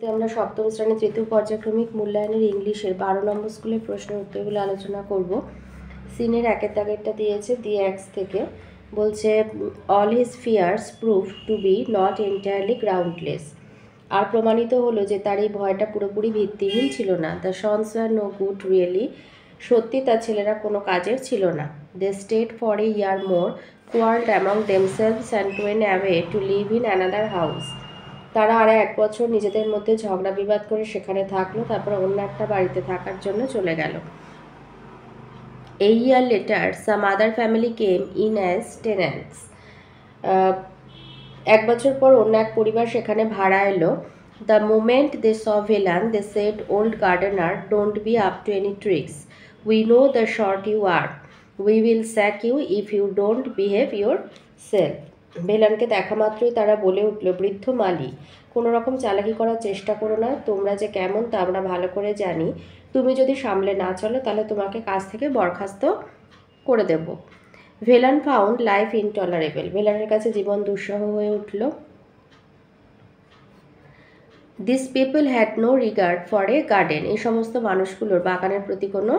আমরা সপ্তম শ্রেণীর তৃতীয় পর্যায়ক্রমিক মূল্যায়নের ইংলিশের 12 নম্বর স্কুলের প্রশ্নের উত্তরগুলো আলোচনা করব। সিনের একের দাগেরটা দিয়েছে DX থেকে, বলছে all his fears prove to be not entirely groundless. আর প্রমাণিত হলো যে তার এই ভয়টা পুরোপুরি ভিত্তিহীন ছিল না। The sons were no good really, সত্যি তার ছেলেরা কোনো কাজের ছিল না। They stayed for a year more, quarrelled among themselves and went away to live in another house. তারা আরও 1 বছর নিজেদের মধ্যে ঝগড়া বিবাদ করে সেখানে থাকলো, তারপর অন্য একটা বাড়িতে থাকার জন্য চলে গেল। A year later, some other family came in as tenants. 1 বছর পর অন্য এক পরিবার সেখানে ভাড়া এলো। The moment they saw Velan, they said, "Old gardener, don't be up to any tricks. We know the sort you are. We will sack you if you don't behave yourself." ভেলানকে দেখা মাত্রই তারা বলে উঠল, বৃদ্ধ মালি, কোনো রকম চালাকি করার চেষ্টা করো না, তোমরা যে কেমন তা আমরা ভালো করে জানি। তুমি যদি সামলে না চলো তাহলে তোমাকে কাজ থেকে বরখাস্ত করে দেব। ভেলান ফাউন্ড লাইফ ইনটলারেবল, ভেলানের কাছে জীবন দুঃসহ হয়ে উঠল। This people had no regard for a garden, এই সমস্ত মানুষগুলোর বাগানের প্রতি কোনো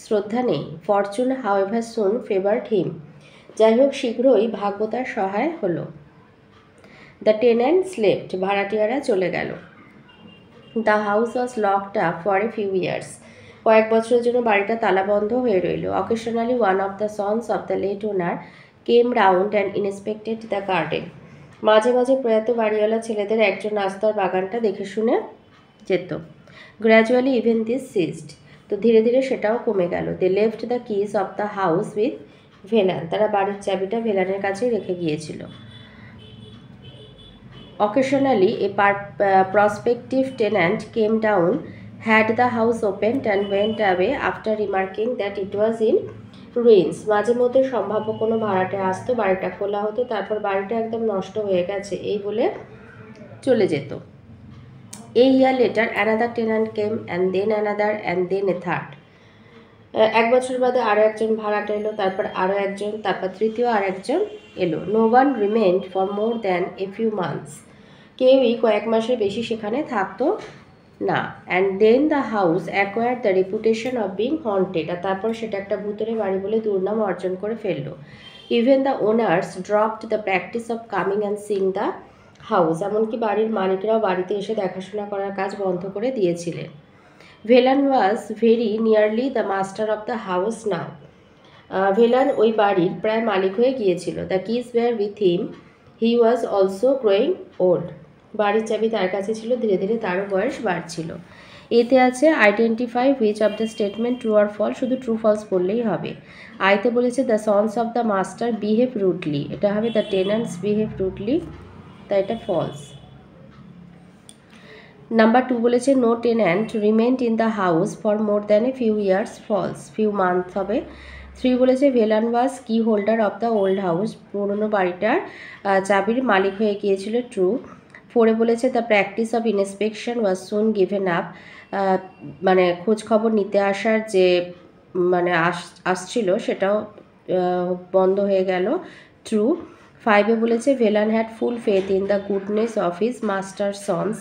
শ্রদ্ধা নেই। Fortune however soon favoured him, যাই হোক শীঘ্রই ভাগ্য তার সহায় হলো। দ্য টেন্যান্টস লেফট, ভাড়াটিয়ারা চলে গেল। The house was locked up for a few years, কয়েক বছরের জন্য বাড়িটা তালাবন্ধ হয়ে রইল। Occasionally one of the sons of the late owner came round and inspected the garden, মাঝে মাঝে প্রয়াত বাড়িওয়ালা ছেলেদের একজন আস্তার বাগানটা দেখে শুনে যেত। গ্র্যাজুয়ালি ইভেন দিস সিজড, তো ধীরে ধীরে সেটাও কমে গেল। They left the keys of the house with Velan, তারা বাড়ির চাবিটা ভেলানের কাছে রেখে গিয়েছিল। Occasionally, a prospective tenant came down, had the house opened and went away after remarking that it was in ruins. মাঝে মধ্যে সম্ভাব্য কোনো ভাড়াটে আসতো, বাড়িটা খোলা হতো, তারপর বাড়িটা একদম নষ্ট হয়ে গেছে এই বলে চলে যেত। A year later, another tenant came and then another and then a third. 1 বছর বাদে আরও একজন ভাড়াটে এলো, তারপর আরও একজন, তারপর তৃতীয় আর একজন এলো। No one remained for more than a few months. কেউই কয়েক মাসের বেশি সেখানে থাকতো না। And then the house acquired the reputation of being haunted, আর তারপর সেটা একটা ভূতের বাড়ি বলে দুর্নাম অর্জন করে ফেললো। Even the owners dropped the practice of coming and sing the house, এমনকি বাড়ির মালিকরাও বাড়িতে এসে দেখাশোনা করার কাজ বন্ধ করে দিয়েছিলেন। Velan was very nearly the master of the house now, Velan ওই বাড়ির প্রায় মালিক হয়ে গিয়েছিল। The keys were with him, he was also growing old, বাড়ির চাবি তার কাছে ছিল, ধীরে ধীরে তারও বয়স বাড়ছিল। এতে আছে identify which of the statement true আর ফলস, শুধু ট্রু ফলস বললেই হবে। আইতে বলেছে the sons of the master behave rudely, এটা হবে দ্য টেন্যান্টস বিহেভ রুডলি, তাই এটা ফলস। নাম্বার 2 বলেছে no tenant remained in the house for more than a few years, false, few month হবে। 3 বলেছে Velan was key holder of the old house, পুরনো বাড়িটার চাবির মালিক হয়ে গিয়েছিল, ট্রু। 4 বলেছে the practice of inspection was soon given up, মানে খোঁজ খবর নিতে আসার যে মানে আসছিল সেটাও বন্ধ হয়ে গেল, ট্রু। 5 বলেছে Velan had full faith in the goodness of his master sons,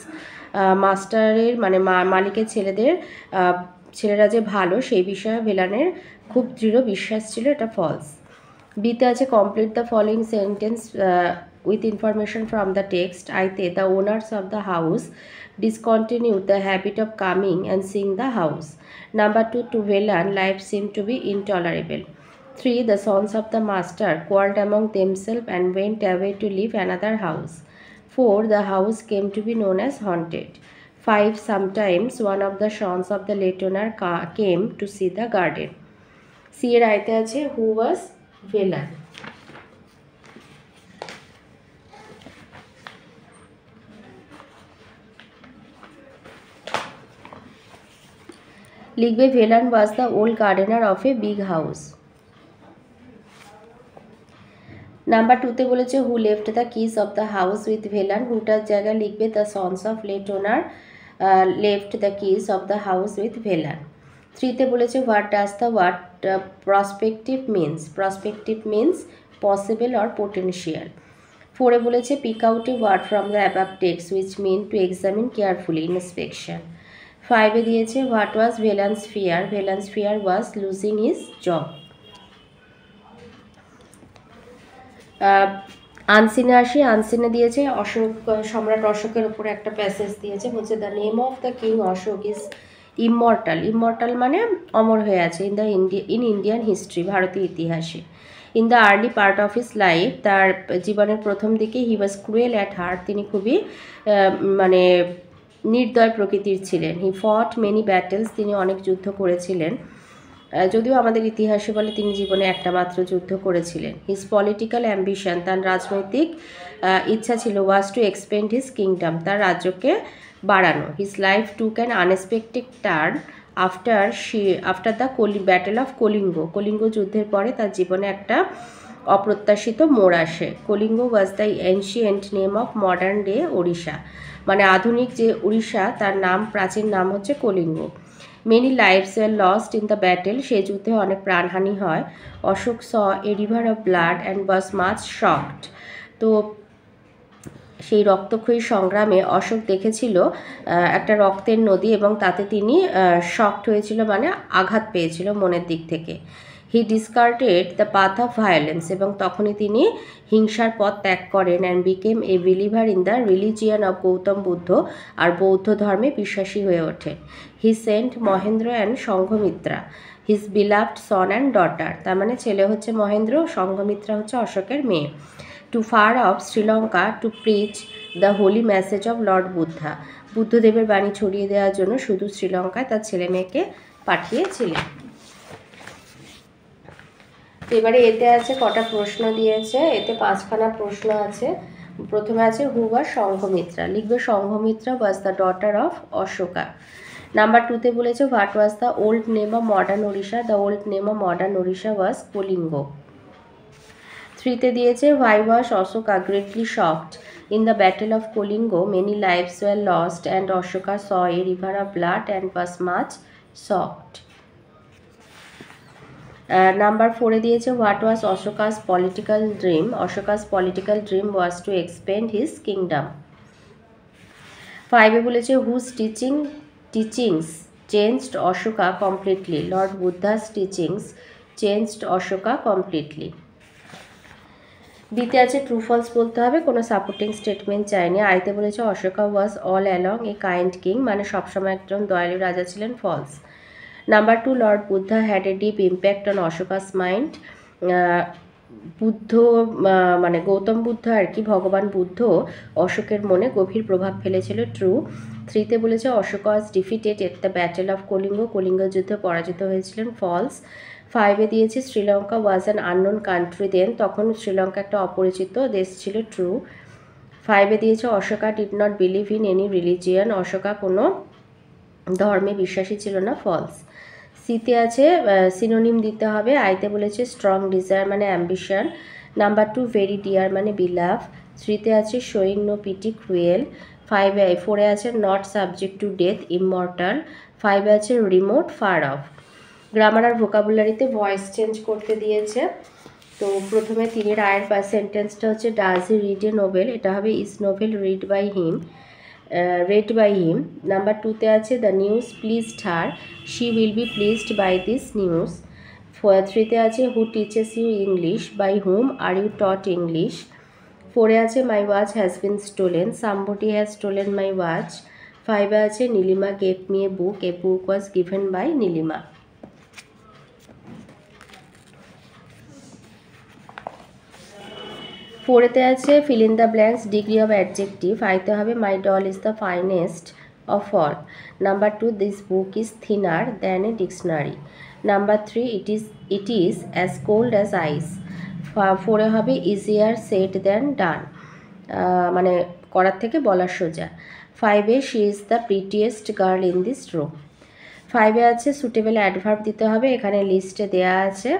মাস্টারের মানে মালিকের ছেলেরা যে ভালো সেই বিষয়ে ভেলানের খুব দৃঢ় বিশ্বাস ছিল, এটা ফলস। বিতে আছে complete the following sentence with information from the text. আইতে the owners of the house discontinued the habit of coming and seeing the house. Number 2, to Velan life seemed to be intolerable. 3, the sons of the master quarreled among themselves and went away to live another house. 4, the house came to be known as haunted. 5, sometimes one of the sons of the late owner came to see the garden. C এর আইতে আছে who was Velan. লিখবে Velan was the old gardener of a big house. Number 2তে বলেছে who left the keys of the house with Velan, হুটার জায়গায় লিখবে the sons of late owner left the keys of the house with Velan. 3তে বলেছে what does the word prospective means, prospective means possible or potential. ফোরে বলেছে pick out a word from the above text which mean to examine carefully inspection. ফাইভে দিয়েছে what was Velan's fear, Velan's fear was losing his job. আনসিনে আসি, আনসিনে দিয়েছে অশোক, সম্রাট অশোকের উপরে একটা প্যাসেজ দিয়েছে, বলছে the name of the king Ashoka is immortal, immortal মানে অমর হয়ে আছে, ইন ইন্ডিয়ান হিস্ট্রি, ভারতীয় ইতিহাসে। In the early part of his life, তার জীবনের প্রথম দিকে he was cruel at heart, তিনি খুবই মানে নির্দয় প্রকৃতির ছিলেন। হি ফট মেনি ব্যাটেলস, তিনি অনেক যুদ্ধ করেছিলেন, যদিও আমাদের ইতিহাসে বলে তিনি জীবনে একটা মাত্র যুদ্ধ করেছিলেন। হিজ পলিটিক্যাল অ্যাম্বিশন, তার রাজনৈতিক ইচ্ছা ছিল, was to expand his kingdom, তার রাজ্যকে বাড়ানো। His life took an unexpected turn after the battle of Kalinga, Kalinga যুদ্ধের পরে তার জীবনে একটা অপ্রত্যাশিত মোড় আসে। Kalinga was the ancient name of modern day Odisha, মানে আধুনিক যে উড়িষ্যা তার নাম, প্রাচীন নাম হচ্ছে Kalinga. Many lives were lost in the battle, সেই যুদ্ধে অনেক প্রাণহানি হয়। Ashok saw a river of blood and was much shocked, তো সেই রক্তক্ষয়ী সংগ্রামে অশোক দেখেছিল একটা রক্তের নদী, এবং তাতে তিনি শকড হয়েছিল, মানে আঘাত পেয়েছিল মনের দিক থেকে। He discarded the path of violence, এবং তখনই তিনি হিংসার পথ ত্যাগ করেন। And became a believer in the religion of Gautam Buddha, আর বৌদ্ধ ধর্মে বিশ্বাসী হয়ে ওঠেন। He sent Mahendra and Sanghamitra his beloved son and daughter, তার মানে ছেলে হচ্ছে মহেন্দ্র, সংঘমিত্রা হচ্ছে অশোকের মেয়ে। To far off Sri Lanka to preach the holy message of Lord Buddha, বুদ্ধদেবের বাণী ছড়িয়ে দেওয়ার জন্য শুধু শ্রীলঙ্কায় তার ছেলে মেয়েকে পাঠিয়েছিলেন। এবারে এতে আছে কটা প্রশ্ন দিয়েছে, এতে 5খানা প্রশ্ন আছে। প্রথমে আছে হু ওয়াজ সংঘমিত্রা, লিখবে Sanghamitra was the daughter of Ashoka. Number 2তে বলেছে what was the old name of modern Odisha, the old name of modern Odisha was Kalinga. 3তে দিয়েছে why was Ashoka greatly shocked in the battle of Kalinga, many lives were lost and Ashoka saw a river of blood and was much shocked. Number 4-এ দিয়েছে what was Ashoka's political dream, Ashoka's political dream was to expand his kingdom. 5-এ বলেছে whose teachings changed Ashoka completely, Lord Buddha's teachings changed Ashoka completely. বিতে আছে true false বলতে হবে, কোনো supporting statement চাইনি। আইতে বলেছে Ashoka was all along a kind king, মানে সবসময় একজন দয়ালু রাজা ছিলেন, false. Number 2 lord Buddha had a deep impact on Ashoka's mind, Buddha মানে গৌতম বুদ্ধ আর কি, ভগবান বুদ্ধ অশোকের মনে গভীর প্রভাব ফেলেছিল, ট্রু। 3-তে বলেছে Ashok was defeated at the battle of Kalinga, Kalinga যুদ্ধে পরাজিত হয়েছিলেন, ফলস। 5-এ দিয়েছে Sri Lanka was an unknown country then, তখন শ্রীলঙ্কা একটা অপরিচিত দেশ ছিল, ট্রু। 5-এ দিয়েছে Ashoka did not believe in any religion, Ashoka কোনো ধর্মে বিশ্বাসী ছিল না, ফলস। সিতে আছে সিনোনিম দিতে হবে। আইতে বলেছে স্ট্রং ডিজায়ার মানে অ্যাম্বিশন। নাম্বার 2 ভেরি ডিয়ার মানে বিলাভ। 3-তে আছে শোয়িং নো পিটি ক্রুয়েল। 4-এ আছে not subject to death immortal. 5-এ আছে রিমোট ফার অফ। গ্রামার আর ভোকাবুলারিতে ভয়েস চেঞ্জ করতে দিয়েছে। তো প্রথমে 3-এর আয়ের সেন্টেন্সটা হচ্ছে does he read a novel, এটা হবে is novel read by him, read by him. Number 2-তে আছে the news pleased her, she will be pleased by this news. 3-তে আছে who teaches you English, by whom are you taught English. 4-এ আছে my watch has been stolen, somebody has stolen my watch. 5-এ আছে Nilima gave me a book was given by Nilima. ফোরেতে আছে fill in the blanks degree of adjective. আইতে হবে my doll is the finest of all. Number 2 this book is thinner than a dictionary. Number 3 it is as cold as ice. 4-এ হবে easier shed than done, মানে করার থেকে বলা সোজা। 5-এ she is the prettiest girl in this room. 5-এ আছে সুটেবল অ্যাডভার্ব দিতে হবে, এখানে লিস্টে দেয়া আছে।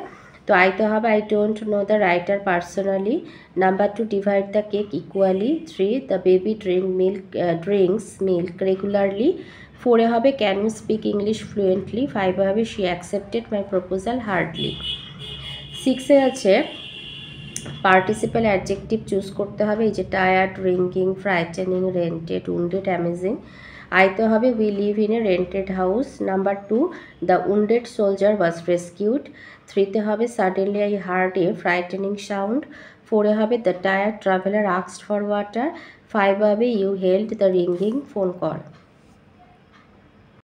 তো আইতে হবে I don't know the writer personally. Number 2 divide the cake equally. 3 the baby drinks milk regularly. 4-এ হবে can you speak English fluently. 5-এ হবে she accepted my proposal hardly. 6-এ আছে পার্টিসিপেল অ্যাডজেক্টিভ চুজ করতে হবে, এই যে tired, ringing, frightening, rented, wounded, amazing. আইতে হবে we live in a rented house. Number 2, the wounded soldier was rescued. 3তে হবে suddenly I hard a frightening sound. 4এ হবে the tired traveller asked for water. 5 হবে you held the ringing phone call.